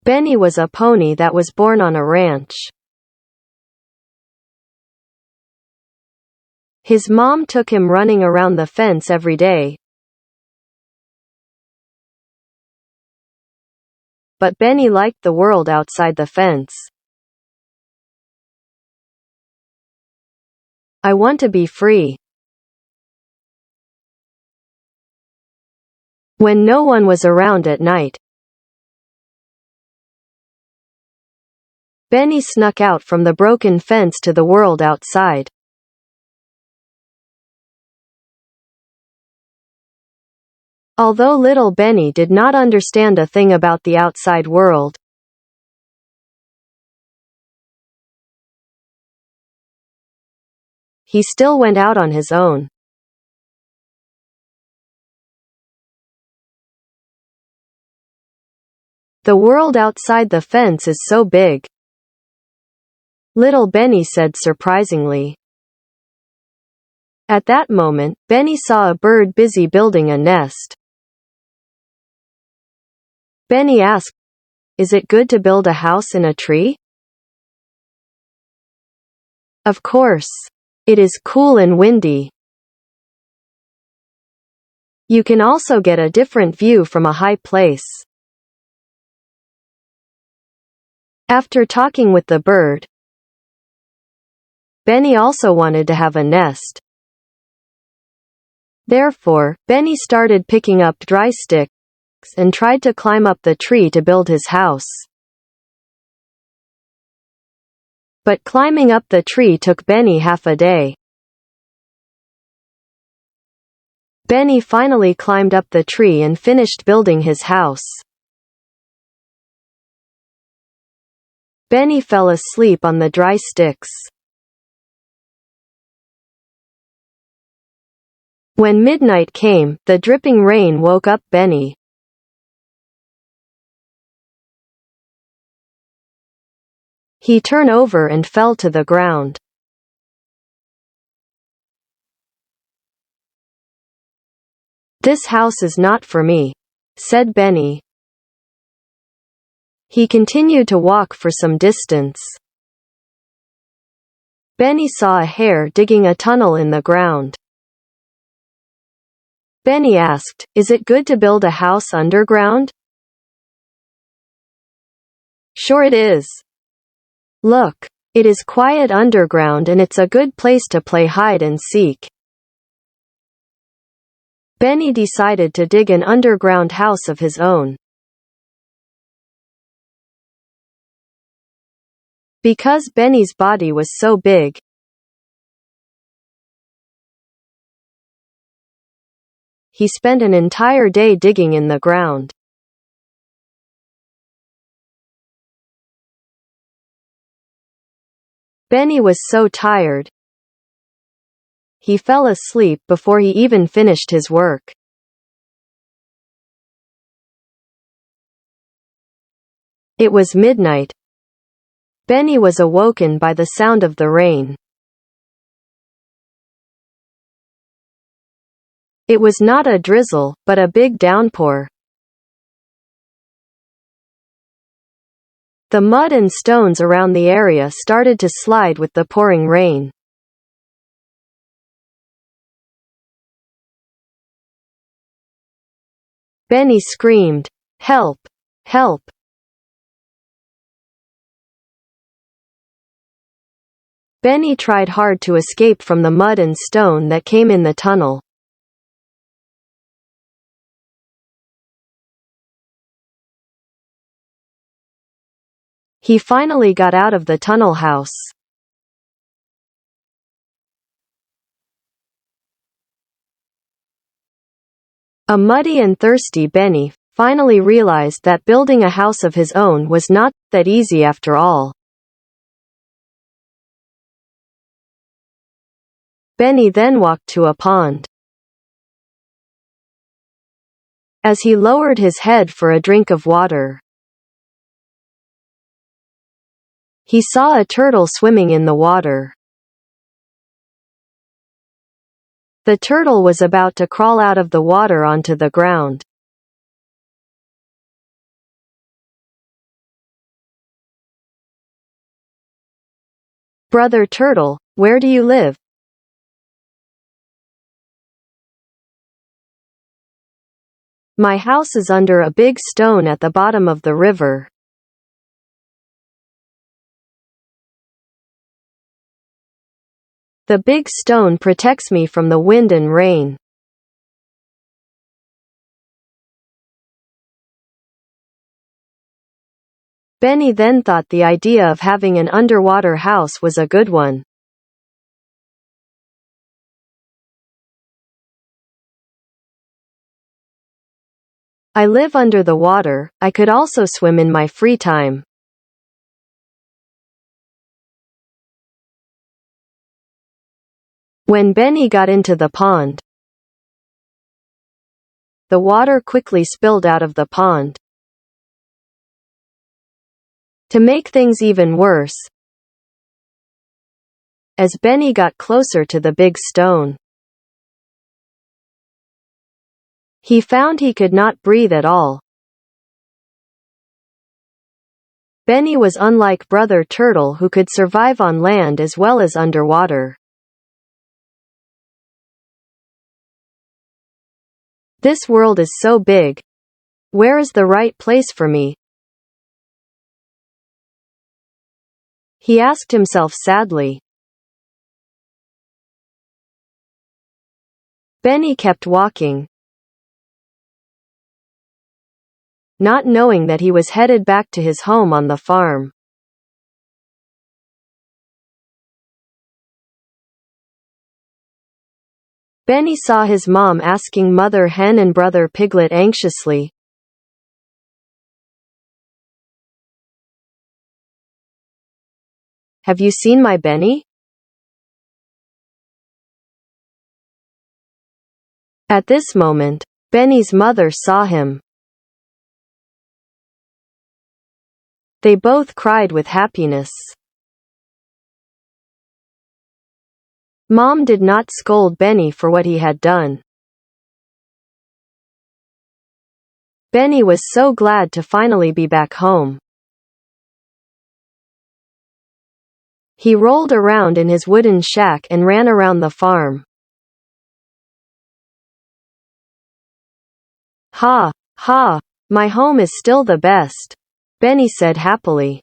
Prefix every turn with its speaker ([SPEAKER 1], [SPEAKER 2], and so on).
[SPEAKER 1] Benny was a pony that was born on a ranch. His mom took him running around the fence every day. But Benny liked the world outside the fence. I want to be free. When no one was around at night, Benny snuck out from the broken fence to the world outside. Although little Benny did not understand a thing about the outside world, he still went out on his own. The world outside the fence is so big, little Benny said surprisingly. At that moment, Benny saw a bird busy building a nest. Benny asked, "Is it good to build a house in a tree?" Of course. It is cool and windy. You can also get a different view from a high place. After talking with the bird, Benny also wanted to have a nest. Therefore, Benny started picking up dry sticks and tried to climb up the tree to build his house. But climbing up the tree took Benny half a day. Benny finally climbed up the tree and finished building his house. Benny fell asleep on the dry sticks. When midnight came, the dripping rain woke up Benny. He turned over and fell to the ground. "This house is not for me," said Benny. He continued to walk for some distance. Benny saw a hare digging a tunnel in the ground. Benny asked, "Is it good to build a house underground?" "Sure it is. Look, it is quiet underground and it's a good place to play hide and seek." Benny decided to dig an underground house of his own. Because Benny's body was so big, he spent an entire day digging in the ground. Benny was so tired, he fell asleep before he even finished his work. It was midnight. Benny was awoken by the sound of the rain. It was not a drizzle, but a big downpour. The mud and stones around the area started to slide with the pouring rain. Benny screamed, "Help! Help!" Benny tried hard to escape from the mud and stone that came in the tunnel. He finally got out of the tunnel house. A muddy and thirsty Benny finally realized that building a house of his own was not that easy after all. Benny then walked to a pond. As he lowered his head for a drink of water, he saw a turtle swimming in the water. The turtle was about to crawl out of the water onto the ground. Brother Turtle, where do you live? My house is under a big stone at the bottom of the river. The big stone protects me from the wind and rain. Benny then thought the idea of having an underwater house was a good one. I live under the water. I could also swim in my free time. When Benny got into the pond, the water quickly spilled out of the pond. To make things even worse, as Benny got closer to the big stone, he found he could not breathe at all. Benny was unlike Brother Turtle, who could survive on land as well as underwater. This world is so big. Where is the right place for me? He asked himself sadly. Benny kept walking, not knowing that he was headed back to his home on the farm. Benny saw his mom asking Mother Hen and Brother Piglet anxiously, "Have you seen my Benny?" At this moment, Benny's mother saw him. They both cried with happiness. Mom did not scold Benny for what he had done. Benny was so glad to finally be back home. He rolled around in his wooden shack and ran around the farm. "Ha, ha, my home is still the best," Benny said happily.